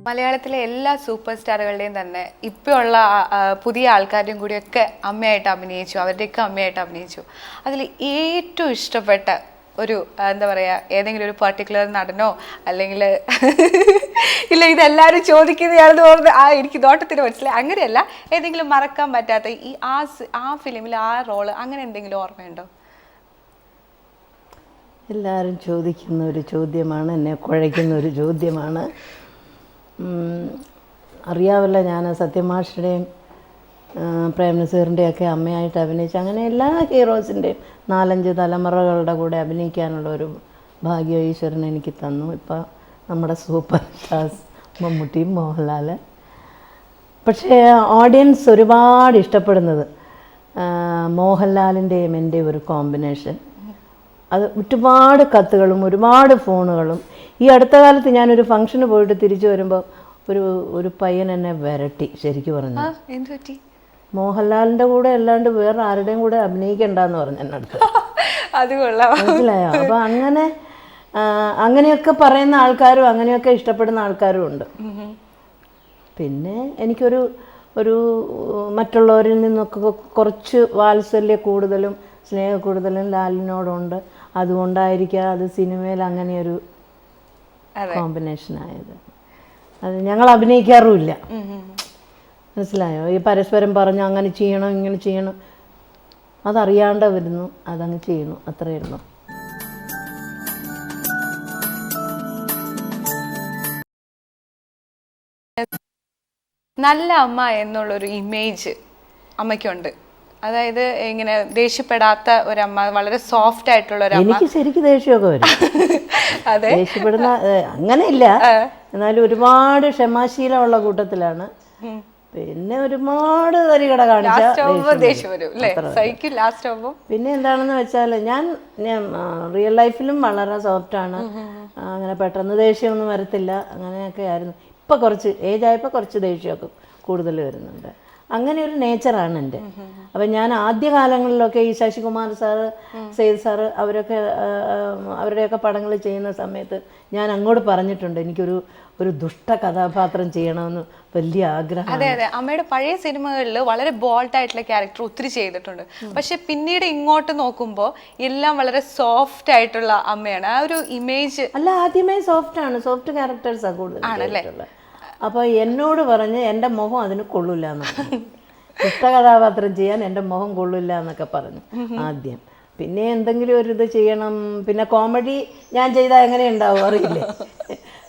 മലയാളത്തിലെ എല്ലാ സൂപ്പർ സ്റ്റാറുകളുടെയും തന്നെ ഇപ്പോഴുള്ള പുതിയ ആൾക്കാരുടെയും കൂടിയൊക്കെ അമ്മയായിട്ട് അഭിനയിച്ചു, അവരുടെയൊക്കെ അമ്മയായിട്ട് അഭിനയിച്ചു. അതിൽ ഏറ്റവും ഇഷ്ടപ്പെട്ട ഒരു എന്താ പറയുക, ഏതെങ്കിലും ഒരു പർട്ടിക്കുലർ നടനോ അല്ലെങ്കിൽ ഇല്ല ഇതെല്ലാവരും ചോദിക്കുന്നതാണെന്ന് തോന്നുന്നത് എനിക്ക് നോട്ടത്തിന് മനസ്സിലായി, അങ്ങനെയല്ല, ഏതെങ്കിലും മറക്കാൻ പറ്റാത്ത ഈ ആ ഫിലിമിൽ ആ റോള് അങ്ങനെ എന്തെങ്കിലും ഓർമ്മയുണ്ടോ? എല്ലാവരും ചോദിക്കുന്ന ഒരു ചോദ്യമാണ്, എന്നെ കുഴയ്ക്കുന്ന ഒരു ചോദ്യമാണ്. അറിയാവല്ല, ഞാൻ സത്യമാഷിൻ്റെയും പ്രേംനസീറിൻ്റെയൊക്കെ അമ്മയായിട്ട് അഭിനയിച്ചു. അങ്ങനെ എല്ലാ ഹീറോസിൻ്റെയും 4-5 തലമുറകളുടെ കൂടെ അഭിനയിക്കാനുള്ള ഒരു ഭാഗ്യം ഈശ്വരൻ എനിക്ക് തന്നു. ഇപ്പം നമ്മുടെ സൂപ്പർ സ്റ്റാർസ് മമ്മൂട്ടിയും മോഹൻലാൽ. പക്ഷേ ഓഡിയൻസ് ഒരുപാട് ഇഷ്ടപ്പെടുന്നത് മോഹൻലാലിൻ്റെയും എൻ്റെ ഒരു കോമ്പിനേഷൻ. അത് ഒരുപാട് കത്തുകളും ഒരുപാട് ഫോണുകളും. ഈ അടുത്ത കാലത്ത് ഞാനൊരു ഫംഗ്ഷന് പോയിട്ട് തിരിച്ചു വരുമ്പോൾ ഒരു പയ്യൻ എന്നെ വിരട്ടി. ശരിക്കും പറഞ്ഞു, മോഹൻലാലിൻ്റെ കൂടെ അല്ലാണ്ട് വേറെ ആരുടെയും കൂടെ അഭിനയിക്കണ്ടെന്ന് പറഞ്ഞു എന്നെ അടുത്ത്. മനസ്സിലായോ? അപ്പം അങ്ങനെയൊക്കെ പറയുന്ന ആൾക്കാരും അങ്ങനെയൊക്കെ ഇഷ്ടപ്പെടുന്ന ആൾക്കാരും ഉണ്ട്. പിന്നെ എനിക്കൊരു മറ്റുള്ളവരിൽ നിന്നൊക്കെ കുറച്ച് വാത്സല്യ കൂടുതലും സ്നേഹ കൂടുതലും ലാലിനോടുണ്ട്. അതുകൊണ്ടായിരിക്കാം അത് സിനിമയിൽ അങ്ങനെയൊരു കോമ്പിനേഷനായത്. അത് ഞങ്ങൾ അഭിനയിക്കാറുമില്ല. മനസ്സിലായോ? ഈ പരസ്പരം പറഞ്ഞു അങ്ങനെ ചെയ്യണം ഇങ്ങനെ ചെയ്യണം, അതറിയാണ്ട് വരുന്നു, അതങ്ങ് ചെയ്യുന്നു, അത്രയായിരുന്നു. നല്ല അമ്മ എന്നുള്ളൊരു ഇമേജ് അമ്മയ്ക്കുണ്ട്. അതായത് ഇങ്ങനെ ദേഷ്യപ്പെടാത്ത ഒരമ്മ, വളരെ സോഫ്റ്റ് ആയിട്ടുള്ള ഒരു അമ്മ. എനിക്ക് ശരിക്കും ദേഷ്യമൊക്കെ വരും. അതെ, ദേഷ്യപ്പെടുന്ന അങ്ങനെയില്ല, എന്നാലും ഒരുപാട് ക്ഷമാശീലമുള്ള കൂട്ടത്തിലാണ്. പിന്നെ ഒരുപാട് തരികട കാണിച്ചാൽ പിന്നെ എന്താണെന്ന് വെച്ചാൽ ഞാൻ റിയൽ ലൈഫിലും വളരെ സോഫ്റ്റാണ്. അങ്ങനെ പെട്ടെന്ന് ദേഷ്യമൊന്നും വരത്തില്ല. അങ്ങനെയൊക്കെ ആയിരുന്നു. ഇപ്പം കുറച്ച് ഏജായപ്പോൾ കുറച്ച് ദേഷ്യമൊക്കെ കൂടുതൽ വരുന്നുണ്ട്. അങ്ങനെ ഒരു നേച്ചറാണ് എൻ്റെ. അപ്പം ഞാൻ ആദ്യ കാലങ്ങളിലൊക്കെ ഈ ശശികുമാർ സാറ്, സെയ്ദ് സാറ് അവരുടെയൊക്കെ പടങ്ങൾ ചെയ്യുന്ന സമയത്ത് ഞാൻ അങ്ങോട്ട് പറഞ്ഞിട്ടുണ്ട്, എനിക്കൊരു ദുഷ്ട കഥാപാത്രം ചെയ്യണമെന്ന് വലിയ ആഗ്രഹം. അതെ അതെ, അമ്മയുടെ പഴയ സിനിമകളിൽ വളരെ ബോൾഡ് ആയിട്ടുള്ള ക്യാരക്ടർ ഒത്തിരി ചെയ്തിട്ടുണ്ട്. പക്ഷെ പിന്നീട് ഇങ്ങോട്ട് നോക്കുമ്പോൾ എല്ലാം വളരെ സോഫ്റ്റ് ആയിട്ടുള്ള അമ്മയാണ്. ആ ഒരു ഇമേജ് അല്ല, ആദ്യമേ സോഫ്റ്റ് ക്യാരക്ടേഴ്സാണ് കൂടുതൽ. അപ്പോൾ എന്നോട് പറഞ്ഞ് എൻ്റെ മുഖം അതിന് കൊള്ളില്ല എന്ന്, ദുഷ്ടകഥാപാത്രം ചെയ്യാൻ എൻ്റെ മുഖം കൊള്ളില്ല എന്നൊക്കെ പറഞ്ഞു ആദ്യം. പിന്നെ എന്തെങ്കിലും ഒരു ഇത് ചെയ്യണം, പിന്നെ കോമഡി ഞാൻ ചെയ്താൽ എങ്ങനെ ഉണ്ടാവും അറിയില്ലേ.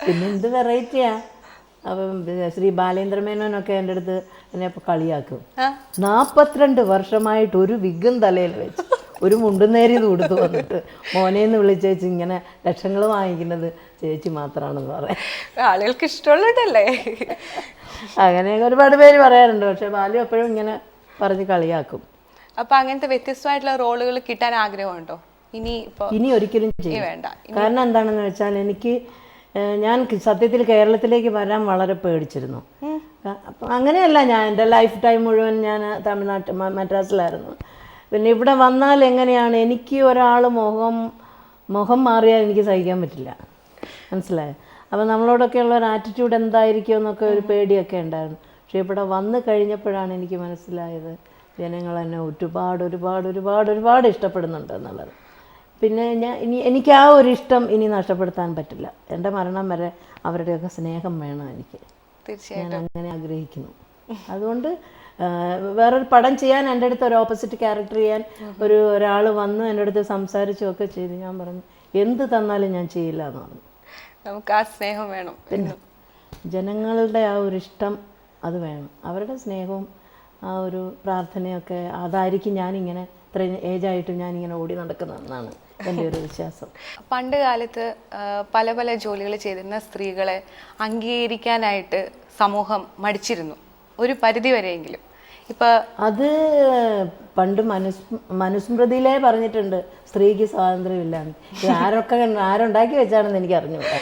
പിന്നെ എന്ത് വെറൈറ്റിയാ. അപ്പം ശ്രീ ബാലേന്ദ്രമേനോനൊക്കെ എൻ്റെ അടുത്ത് എന്നെ ഇപ്പോൾ കളിയാക്കും. 42 വർഷമായിട്ട് ഒരു വിഗും തലയിൽ വെച്ച് ഒരു മുണ്ടുന്നേരിയത് കൊടുത്തു വന്നിട്ട് മോനേന്ന് വിളിച്ചേച്ച് ഇങ്ങനെ ലക്ഷങ്ങൾ വാങ്ങിക്കുന്നത് ചേച്ചി മാത്രമാണെന്ന് പറയാം. ആളുകൾക്ക് ഇഷ്ടമുള്ളതല്ലേ. അങ്ങനെയൊക്കെ ഒരുപാട് പേര് പറയാറുണ്ട്. പക്ഷെ ബാലു എപ്പോഴും ഇങ്ങനെ പറഞ്ഞ് കളിയാക്കും. അപ്പൊ അങ്ങനത്തെ വ്യത്യസ്തമായിട്ടുള്ള റോളുകൾ കിട്ടാൻ ആഗ്രഹമുണ്ടോ? ഇനി ഒരിക്കലും വേണ്ട. കാരണം എന്താണെന്ന് വെച്ചാൽ ഞാൻ സത്യത്തിൽ കേരളത്തിലേക്ക് വരാൻ വളരെ പേടിച്ചിരുന്നു. അപ്പം അങ്ങനെയല്ല, ഞാൻ എൻ്റെ ലൈഫ് ടൈം മുഴുവൻ ഞാൻ മദ്രാസിലായിരുന്നു. പിന്നെ ഇവിടെ വന്നാൽ എങ്ങനെയാണ്, എനിക്ക് ഒരാൾ മുഖം മാറിയാൽ എനിക്ക് സഹിക്കാൻ പറ്റില്ല. മനസ്സിലായോ? അപ്പോൾ നമ്മളോടൊക്കെയുള്ള ഒരു ആറ്റിറ്റ്യൂഡ് എന്തായിരിക്കും എന്നൊക്കെ ഒരു പേടിയൊക്കെ ഉണ്ടായിരുന്നു. പക്ഷേ ഇവിടെ വന്നു കഴിഞ്ഞപ്പോഴാണ് എനിക്ക് മനസ്സിലായത് ജനങ്ങൾ എന്നെ ഒരുപാട് ഇഷ്ടപ്പെടുന്നുണ്ട് എന്നുള്ളത്. പിന്നെ എനിക്ക് ആ ഒരു ഇഷ്ടം ഇനി നഷ്ടപ്പെടുത്താൻ പറ്റില്ല. എൻ്റെ മരണം വരെ അവരുടെയൊക്കെ സ്നേഹം വേണം എനിക്ക്. ഞാൻ അങ്ങനെ ആഗ്രഹിക്കുന്നു. അതുകൊണ്ട് വേറൊരു പടം ചെയ്യാൻ എൻ്റെ അടുത്ത് ഒരു ഓപ്പോസിറ്റ് ക്യാരക്ടർ ചെയ്യാൻ ഒരാൾ വന്ന് എൻ്റെ അടുത്ത് സംസാരിച്ചൊക്കെ ചെയ്ത് ഞാൻ പറഞ്ഞു എന്ത് തന്നാലും ഞാൻ ചെയ്യില്ല എന്ന് പറഞ്ഞു. നമുക്ക് ആ സ്നേഹം വേണം. പിന്നെ ജനങ്ങളുടെ ആ ഒരു ഇഷ്ടം അത് വേണം, അവരുടെ സ്നേഹവും ആ ഒരു പ്രാർത്ഥനയൊക്കെ അതായിരിക്കും ഞാനിങ്ങനെ ഇത്രയും ഏജായിട്ട് ഞാനിങ്ങനെ ഓടി നടക്കുന്നതെന്നാണ് എൻ്റെ ഒരു വിശ്വാസം. പണ്ട് കാലത്ത് പല പല ജോലികൾ ചെയ്തിരുന്ന സ്ത്രീകളെ അംഗീകരിക്കാനായിട്ട് സമൂഹം മടിച്ചിരുന്നു ഒരു പരിധി വരെയെങ്കിലും. അത് പണ്ട് മനുസ്മൃതിയിലേ പറഞ്ഞിട്ടുണ്ട് സ്ത്രീക്ക് സ്വാതന്ത്ര്യമില്ലാന്ന്. ആരുണ്ടാക്കി വെച്ചാണെന്ന് എനിക്ക് അറിഞ്ഞുകൂടാ.